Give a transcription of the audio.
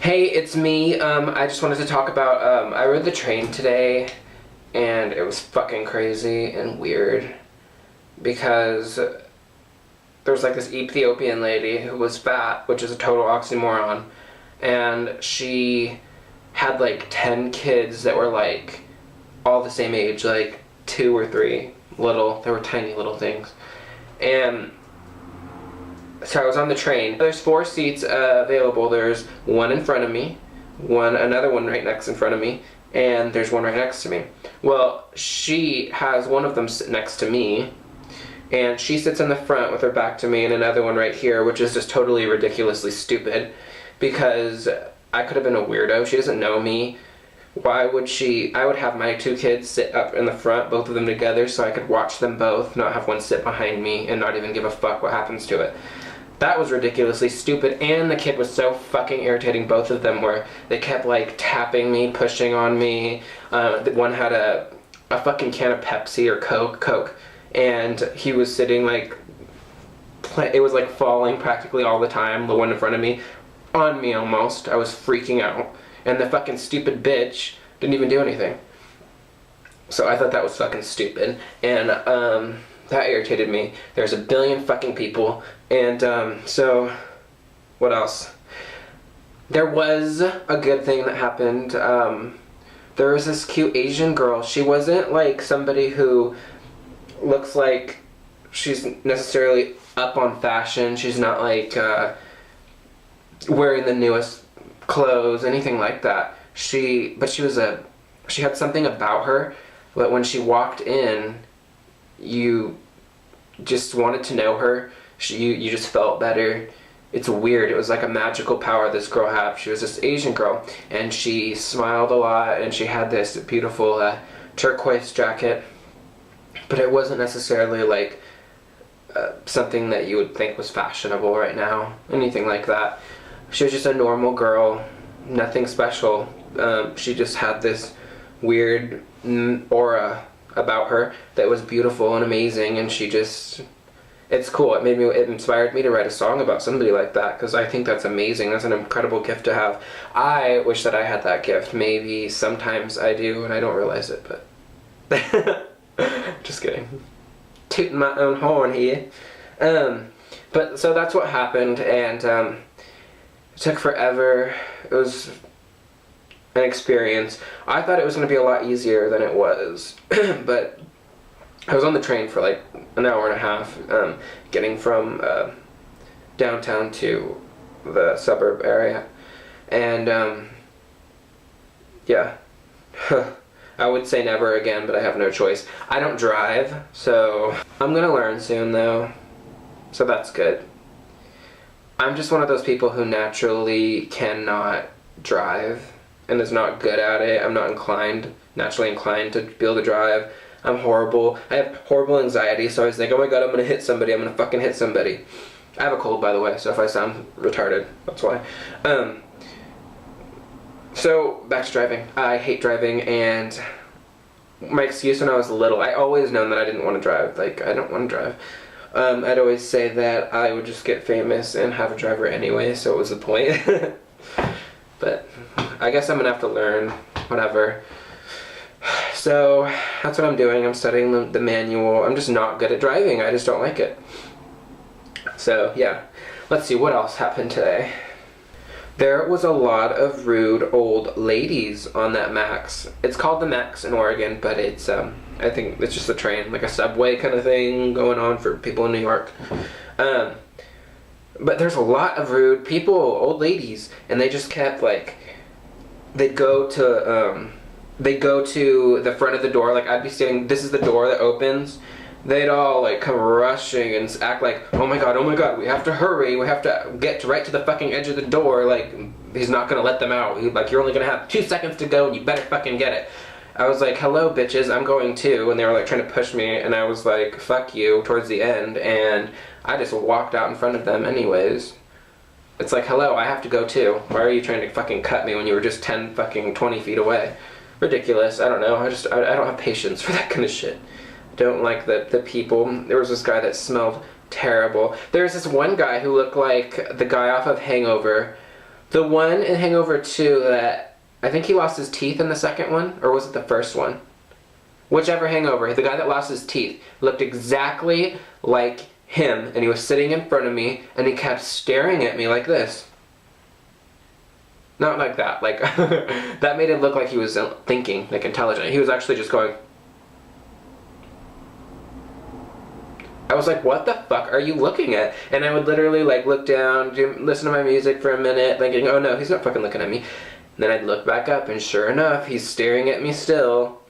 Hey, it's me. I just wanted to talk about, I rode the train today, and it was fucking crazy and weird, because there was like this Ethiopian lady who was fat, which is a total oxymoron, and she had like 10 kids that were like all the same age, like 2 or 3, little, they were tiny little things, and so I was on the train. There's 4 seats available. There's one in front of me, another one right next in front of me, and there's one right next to me. Well, she has one of them sit next to me, and she sits in the front with her back to me, and another one right here, which is just totally ridiculously stupid, because I could have been a weirdo. She doesn't know me. Why would she? I would have my 2 kids sit up in the front, both of them together, so I could watch them both, not have one sit behind me, and not even give a fuck what happens to it. That was ridiculously stupid, and the kid was so fucking irritating, both of them were. They kept like tapping me, pushing on me. One had a fucking can of Pepsi or Coke, and he was sitting like, it was like falling practically all the time, the one in front of me, on me almost. I was freaking out, and the fucking stupid bitch didn't even do anything. So I thought that was fucking stupid, and that irritated me. There's a billion fucking people, and so what else? There was a good thing that happened. There was this cute Asian girl. She wasn't like somebody who looks like she's necessarily up on fashion. She's not like wearing the newest clothes, anything like that. She had something about her that when she walked in, you just wanted to know her. You just felt better. It's weird. It was like a magical power this girl had. She was this Asian girl, and she smiled a lot, and she had this beautiful turquoise jacket, but it wasn't necessarily like something that you would think was fashionable right now, anything like that. She was just a normal girl, nothing special. She just had this weird aura about her that was beautiful and amazing, and it's cool. It inspired me to write a song about somebody like that, because I think that's amazing. That's an incredible gift to have. I wish that I had that gift. Maybe sometimes I do and I don't realize it, but just kidding. Tooting my own horn here. But so that's what happened, and it took forever. It was an experience. I thought it was going to be a lot easier than it was, but I was on the train for like an hour and a half, getting from downtown to the suburb area, and yeah, I would say never again, but I have no choice. I don't drive, so I'm gonna learn soon though, so that's good. I'm just one of those people who naturally cannot drive and is not good at it. I'm not naturally inclined to be able to drive. I'm horrible. I have horrible anxiety, so I always think, oh my god, I'm gonna hit somebody. I'm gonna fucking hit somebody. I have a cold, by the way, so if I sound retarded, that's why. So, back to driving. I hate driving, and my excuse when I was little, I always known that I didn't want to drive. Like, I don't want to drive. I'd always say that I would just get famous and have a driver anyway, so it was the point. But I guess I'm gonna have to learn, whatever. So that's what I'm doing. I'm studying the manual. I'm just not good at driving. I just don't like it. So yeah, let's see what else happened today. There was a lot of rude old ladies on that Max. It's called the Max in Oregon, but it's I think it's just a train, like a subway kind of thing going on for people in New York. But there's a lot of rude people, old ladies, and they just kept like, they'd go to the front of the door, like I'd be standing, this is the door that opens, they'd all like come rushing and act like, oh my god, we have to hurry, we have to get right to the fucking edge of the door, like he's not gonna let them out, like you're only gonna have 2 seconds to go and you better fucking get it. I was like, hello bitches, I'm going too, and they were like trying to push me, and I was like, fuck you, towards the end, and I just walked out in front of them anyways. It's like, hello, I have to go too. Why are you trying to fucking cut me when you were just 20 feet away? Ridiculous. I don't know. I don't have patience for that kind of shit. Don't like the people. There was this guy that smelled terrible. There's this one guy who looked like the guy off of Hangover The one in Hangover 2 that I think he lost his teeth in the second one, or was it the first one? Whichever Hangover, the guy that lost his teeth looked exactly like him, and he was sitting in front of me, and he kept staring at me like this. Not like that, like, that made it look like he was thinking, like intelligent. He was actually just going. I was like, what the fuck are you looking at? And I would literally like look down, listen to my music for a minute, thinking, oh no, he's not fucking looking at me. And then I'd look back up, and sure enough, he's staring at me still.